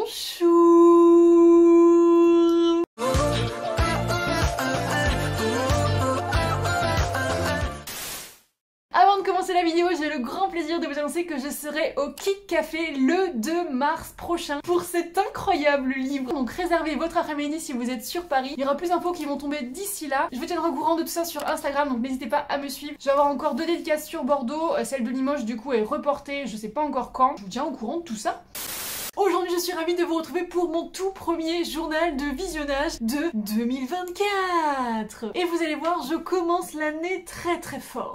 Bonjour. Avant de commencer la vidéo, j'ai le grand plaisir de vous annoncer que je serai au Kik Café le 2 mars prochain pour cet incroyable livre. Donc réservez votre après-midi si vous êtes sur Paris. Il y aura plus d'infos qui vont tomber d'ici là. Je vous tiendrai au courant de tout ça sur Instagram, donc n'hésitez pas à me suivre. Je vais avoir encore 2 dédicaces sur Bordeaux. Celle de Limoges du coup est reportée, je sais pas encore quand. Je vous tiens au courant de tout ça. Aujourd'hui, je suis ravie de vous retrouver pour mon tout premier journal de visionnage de 2024. Et vous allez voir, je commence l'année très fort.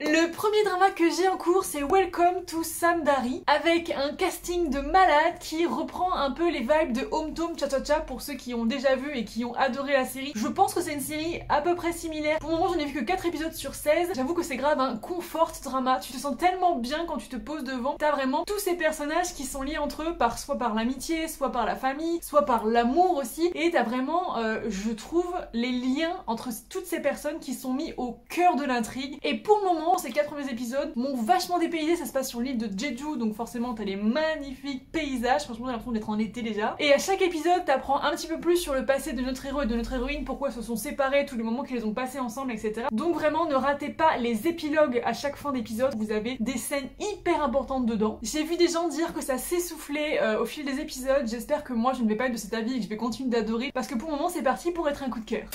Le premier drama que j'ai en cours, c'est Welcome to Samdari, avec un casting de malade qui reprend un peu les vibes de Home Tom Cha Cha Cha pour ceux qui ont déjà vu et qui ont adoré la série. Je pense que c'est une série à peu près similaire. Pour le moment, je n'ai vu que 4 épisodes sur 16. J'avoue que c'est grave un comfort drama. Tu te sens tellement bien quand tu te poses devant. T'as vraiment tous ces personnages qui sont liés entre eux, soit par l'amitié, soit par la famille, soit par l'amour aussi. Et t'as vraiment, je trouve, les liens entre toutes ces personnes qui sont mis au cœur de l'intrigue. Et pour le moment, ces 4 premiers épisodes m'ont vachement dépaysé. Ça se passe sur l'île de Jeju, donc forcément t'as les magnifiques paysages. Franchement j'ai l'impression d'être en été déjà. Et à chaque épisode t'apprends un petit peu plus sur le passé de notre héros et de notre héroïne, pourquoi ils se sont séparés, tous les moments qu'ils ont passés ensemble, etc. Donc vraiment ne ratez pas les épilogues à chaque fin d'épisode, vous avez des scènes hyper importantes dedans. J'ai vu des gens dire que ça s'essoufflait au fil des épisodes. J'espère que moi je ne vais pas être de cet avis et que je vais continuer d'adorer, parce que pour le moment c'est parti pour être un coup de cœur.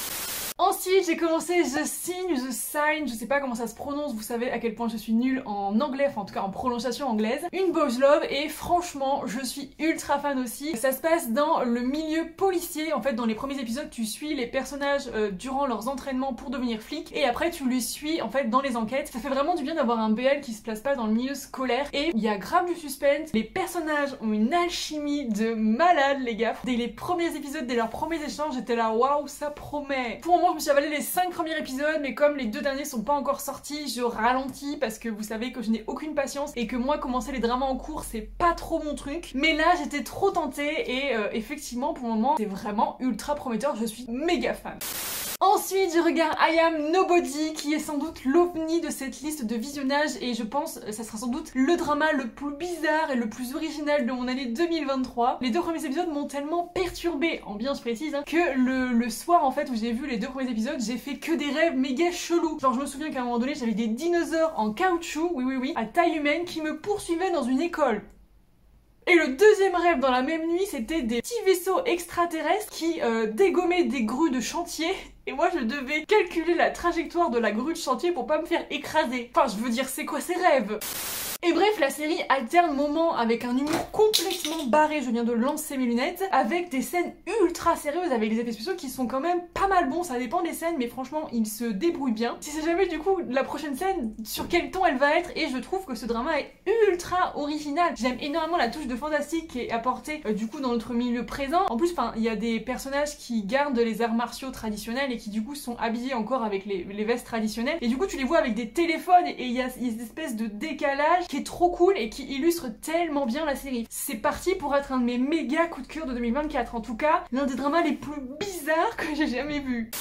Ensuite, j'ai commencé The Sign, je sais pas comment ça se prononce, vous savez à quel point je suis nulle en anglais, enfin en tout cas en prononciation anglaise. Une boys love et franchement, je suis ultra fan aussi. Ça se passe dans le milieu policier, en fait dans les premiers épisodes tu suis les personnages durant leurs entraînements pour devenir flics et après tu les suis en fait dans les enquêtes. Ça fait vraiment du bien d'avoir un BL qui se place pas dans le milieu scolaire et il y a grave du suspense. Les personnages ont une alchimie de malade les gars. Dès les premiers épisodes, dès leurs premiers échanges, j'étais là waouh ça promet. Pour le moment, je me suis avalé les 5 premiers épisodes, mais comme les 2 derniers sont pas encore sortis, je ralentis parce que vous savez que je n'ai aucune patience et que moi commencer les dramas en cours c'est pas trop mon truc. Mais là j'étais trop tentée et effectivement pour le moment c'est vraiment ultra prometteur, je suis méga fan. Ensuite, je regarde I Am Nobody, qui est sans doute l'ovni de cette liste de visionnage et je pense ça sera sans doute le drama le plus bizarre et le plus original de mon année 2023. Les 2 premiers épisodes m'ont tellement perturbée, en bien je précise, hein, que le soir en fait où j'ai vu les 2 premiers épisodes, j'ai fait que des rêves méga chelous. Genre je me souviens qu'à un moment donné, j'avais des dinosaures en caoutchouc, oui, à taille humaine, qui me poursuivaient dans une école. Et le deuxième rêve dans la même nuit, c'était des petits vaisseaux extraterrestres qui dégommaient des grues de chantier. Et moi je devais calculer la trajectoire de la grue de chantier pour pas me faire écraser. Enfin je veux dire, c'est quoi ces rêves? Et bref, la série alterne moments avec un humour complètement barré, je viens de lancer mes lunettes, avec des scènes ultra sérieuses, avec des effets spéciaux qui sont quand même pas mal bons, ça dépend des scènes, mais franchement, ils se débrouillent bien. Si c'est jamais du coup la prochaine scène, sur quel ton elle va être, et je trouve que ce drama est ultra original. J'aime énormément la touche de fantastique qui est apportée du coup dans notre milieu présent. En plus, il y a des personnages qui gardent les arts martiaux traditionnels et qui du coup sont habillés encore avec les vestes traditionnelles, et du coup tu les vois avec des téléphones, et il y a cette espèce de décalage qui est trop cool et qui illustre tellement bien la série. C'est parti pour être un de mes méga coups de cœur de 2024, en tout cas l'un des dramas les plus bizarres que j'ai jamais vus.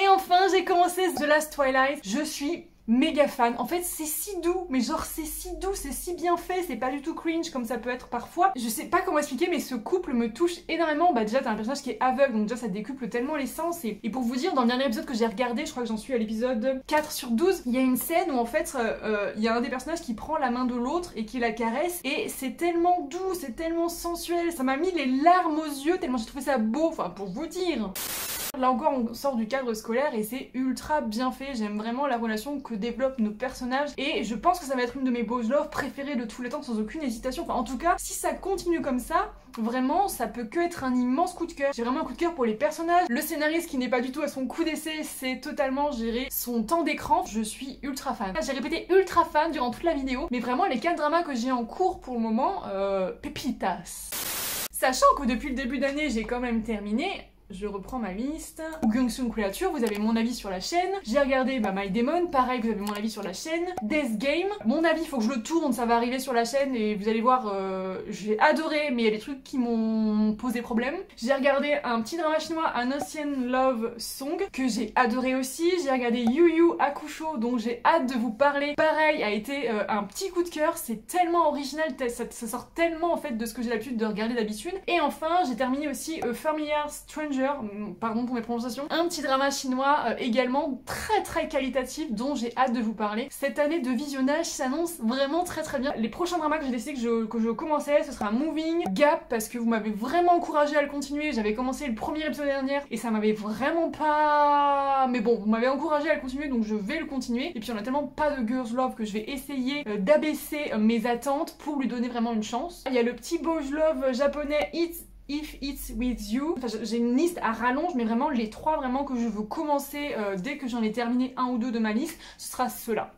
Et enfin j'ai commencé The Last Twilight, je suis méga fan. En fait c'est si doux, mais genre c'est si doux, c'est si bien fait, c'est pas du tout cringe comme ça peut être parfois. Je sais pas comment expliquer, mais ce couple me touche énormément. Bah déjà t'as un personnage qui est aveugle, donc déjà ça décuple tellement les sens, et pour vous dire, dans le dernier épisode que j'ai regardé, je crois que j'en suis à l'épisode 4 sur 12, il y a une scène où en fait il y a un des personnages qui prend la main de l'autre et qui la caresse, et c'est tellement doux, c'est tellement sensuel, ça m'a mis les larmes aux yeux tellement j'ai trouvé ça beau, enfin pour vous dire. Là encore on sort du cadre scolaire et c'est ultra bien fait, j'aime vraiment la relation que développent nos personnages et je pense que ça va être une de mes boys love préférées de tous les temps sans aucune hésitation. Enfin en tout cas si ça continue comme ça, vraiment ça peut que être un immense coup de cœur. J'ai vraiment un coup de cœur pour les personnages, le scénariste qui n'est pas du tout à son coup d'essai, c'est totalement géré son temps d'écran, je suis ultra fan. J'ai répété ultra fan durant toute la vidéo, mais vraiment les 4 dramas que j'ai en cours pour le moment, pépitas. Sachant que depuis le début d'année j'ai quand même terminé je reprends ma liste. Gyeongseong Creature, vous avez mon avis sur la chaîne. J'ai regardé My Demon, pareil, vous avez mon avis sur la chaîne. Death Game, mon avis, faut que je le tourne, ça va arriver sur la chaîne et vous allez voir, j'ai adoré, mais il y a des trucs qui m'ont posé problème. J'ai regardé un petit drama chinois, un Ocean Love Song, que j'ai adoré aussi. J'ai regardé Yu Yu Hakusho, dont j'ai hâte de vous parler. Pareil, a été un petit coup de cœur, c'est tellement original, ça sort tellement en fait de ce que j'ai l'habitude de regarder d'habitude. Et enfin, j'ai terminé aussi Familiar Stranger, pardon pour mes prononciations, un petit drama chinois également très qualitatif dont j'ai hâte de vous parler. Cette année de visionnage s'annonce vraiment très bien. Les prochains dramas que j'ai décidé que je commençais, ce sera Moving, Gap, parce que vous m'avez vraiment encouragé à le continuer. J'avais commencé le premier épisode dernière et ça m'avait vraiment pas... Mais bon, vous m'avez encouragé à le continuer, donc je vais le continuer. Et puis on a tellement pas de Girls Love que je vais essayer d'abaisser mes attentes pour lui donner vraiment une chance. Il y a le petit Boys Love japonais If It's With You. Enfin, j'ai une liste à rallonge, mais vraiment les trois vraiment que je veux commencer dès que j'en ai terminé un ou deux de ma liste, ce sera ceux-là.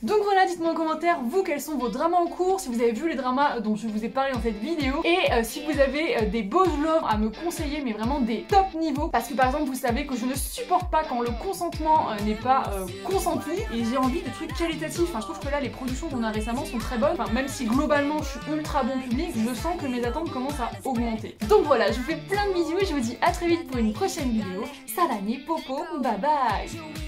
Donc voilà, dites-moi en commentaire, vous, quels sont vos dramas en cours, si vous avez vu les dramas dont je vous ai parlé dans cette vidéo, et si vous avez des beaux love à me conseiller, mais vraiment des top niveaux, parce que par exemple, vous savez que je ne supporte pas quand le consentement n'est pas consenti, et j'ai envie de trucs qualitatifs. Enfin, je trouve que là, les productions qu'on a récemment sont très bonnes, enfin, même si globalement, je suis ultra bon public, je sens que mes attentes commencent à augmenter. Donc voilà, je vous fais plein de bisous, et je vous dis à très vite pour une prochaine vidéo. Salam et popo, bye bye.